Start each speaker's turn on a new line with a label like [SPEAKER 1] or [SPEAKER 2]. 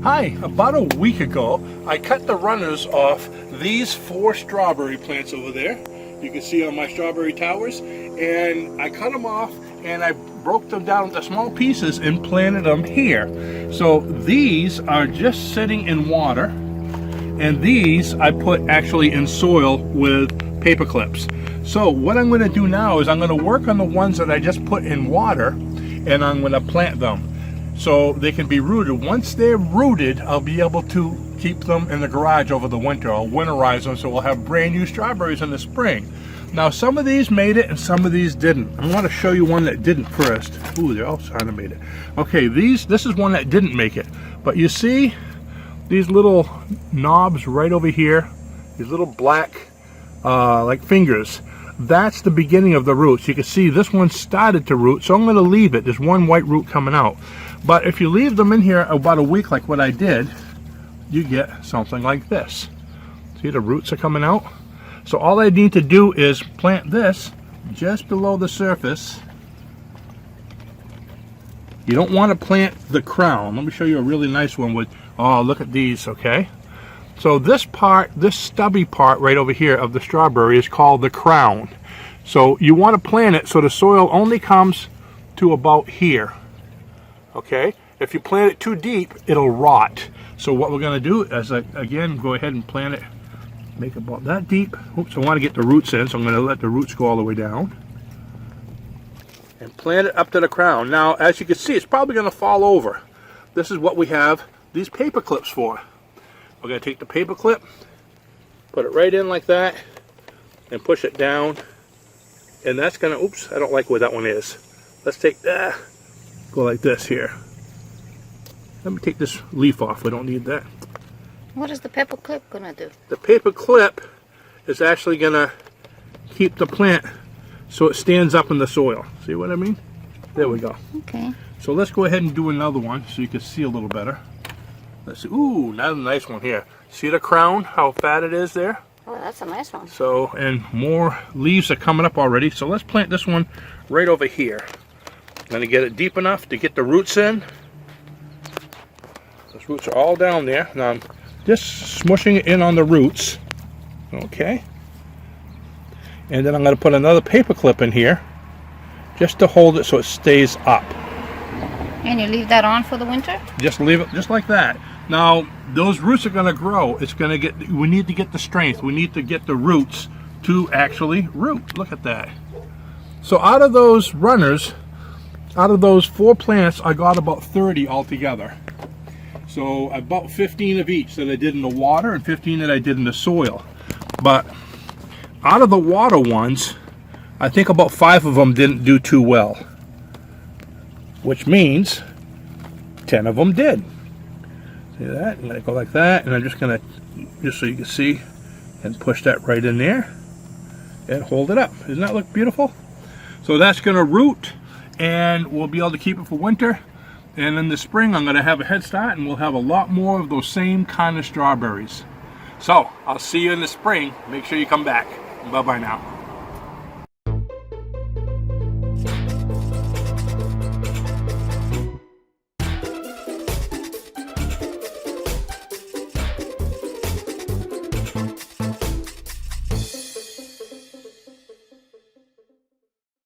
[SPEAKER 1] Hi, about a week ago, I cut the runners off these 4 strawberry plants over there. You can see on my strawberry towers. And I cut them off and I broke them down into small pieces and planted them here. So these are just sitting in water. And these I put actually in soil with paper clips. So what I'm going to do now is I'm going to work on the ones that I just put in water, and I'm going to plant them so they can be rooted. Once they're rooted, I'll be able to keep them in the garage over the winter. I'll winterize them so we'll have brand new strawberries in the spring. Now some of these made it and some of these didn't. I want to show you one that didn't first. Ooh, they all kind of made it. Okay, this is one that didn't make it. But you see these little knobs right over here, these little black like fingers. That's the beginning of the roots. You can see this one started to root, so I'm going to leave it. There's one white root coming out. But if you leave them in here about a week like what I did, you get something like this. See, the roots are coming out. So all I need to do is plant this just below the surface. You don't want to plant the crown. Let me show you a really nice one with, oh, look at these, okay? So this part, this stubby part right over here of the strawberry is called the crown. So you want to plant it so the soil only comes to about here. Okay? If you plant it too deep, it'll rot. So what we're going to do is, again, go ahead and plant it, make it about that deep. Oops, I want to get the roots in, so I'm going to let the roots go all the way down. And plant it up to the crown. Now, as you can see, it's probably going to fall over. This is what we have these paper clips for. We're going to take the paper clip, put it right in like that, and push it down. And that's going to, oops, I don't like where that one is. Let's take that, go like this here. Let me take this leaf off, we don't need that.
[SPEAKER 2] What is the paper clip going to do?
[SPEAKER 1] The paper clip is actually going to keep the plant so it stands up in the soil. See what I mean? There we go.
[SPEAKER 2] Okay.
[SPEAKER 1] So let's go ahead and do another one so you can see a little better. Let's see. Ooh, that's a nice one here. See the crown, how fat it is there?
[SPEAKER 2] Oh, that's a nice one.
[SPEAKER 1] So, and more leaves are coming up already. So let's plant this one right over here. I'm going to get it deep enough to get the roots in. Those roots are all down there. Now I'm just smushing it in on the roots. Okay. And then I'm going to put another paper clip in here just to hold it so it stays up.
[SPEAKER 2] And you leave that on for the winter?
[SPEAKER 1] Just leave it just like that. Now, those roots are going to grow. It's going to get, we need to get the strength. We need to get the roots to actually root. Look at that. So out of those runners, out of those 4 plants, I got about 30 altogether. So about 15 of each that I did in the water and 15 that I did in the soil. But out of the water ones, I think about 5 of them didn't do too well. Which means 10 of them did. See that? I'm going to go like that, and I'm just going to, just so you can see, and push that right in there and hold it up. Doesn't that look beautiful? So that's going to root, and we'll be able to keep it for winter. And in the spring, I'm going to have a head start, and we'll have a lot more of those same kind of strawberries. So I'll see you in the spring. Make sure you come back. Bye-bye now.